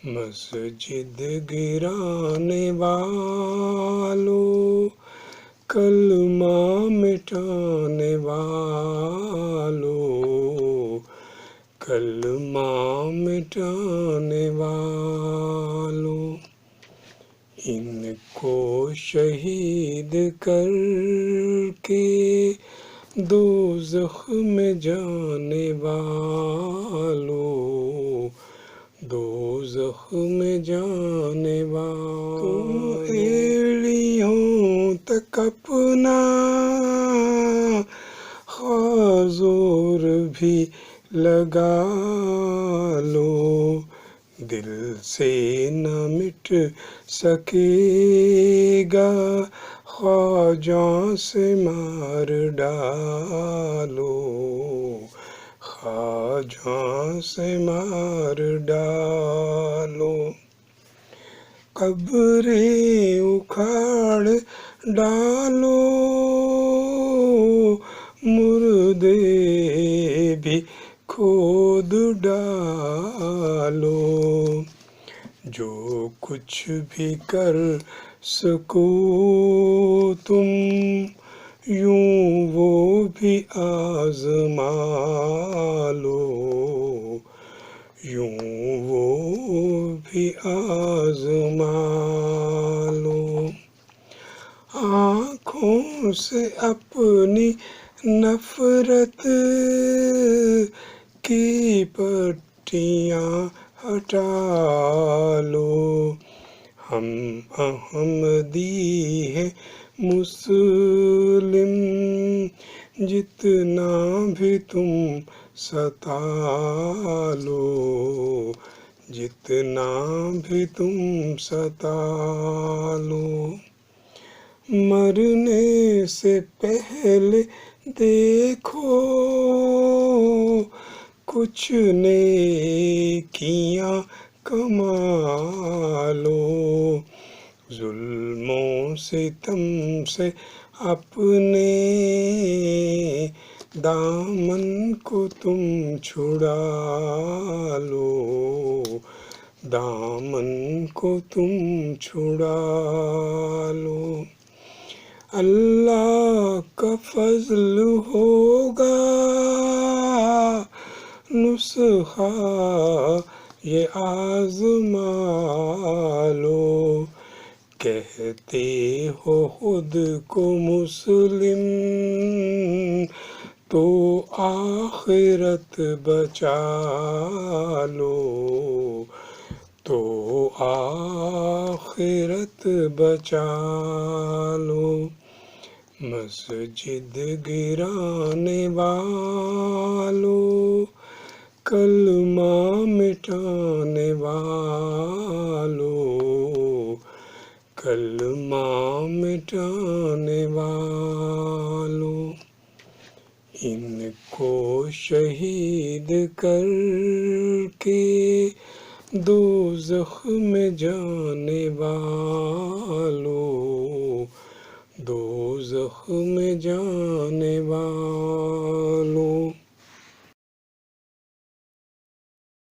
مسجد گرانے والو، کلمہ مٹانے والو، کلمہ مٹانے والو، ان کو شہید کر کے دوزخ میں جانے والو، دوزخ میں جانے والو، تم ایڑیوں تک اپنا خازور بھی لگا لو، دل سے نہ مٹ سکے گا، خواجہ سے مار ڈالو، خواجہ سے مار ڈالو، قبریں اکھاڑ ڈالو، مردے بھی کھود ڈالو، جو کچھ بھی کر سکو تم یوں وہ بھی آزما لو، یوں وہ بھی آزما لو، آنکھوں سے اپنی نفرت کی پٹیاں ہٹا لو، ہم احمدی ہیں مسلم، جتنا بھی تم ستا لو، جتنا بھی تم ستا لو، مرنے سے پہلے دیکھو کچھ نیکیاں کما لو، ظلم و ستم سے اپنے دامن کو تم چھڑا لو، دامن کو تم چھڑا لو، اللہ کا فضل ہوگا نسخہ یہ آزما لو، کہتے ہو خود کو مسلم تو آخرت بچا لو، تو آخرت بچا لو، مسجد گرانے والو، کلمہ مٹانے والو، کلمہ مٹانے والو، ان کو شہید کر کے دوزخ میں جانے والو، دوزخ میں جانے والو۔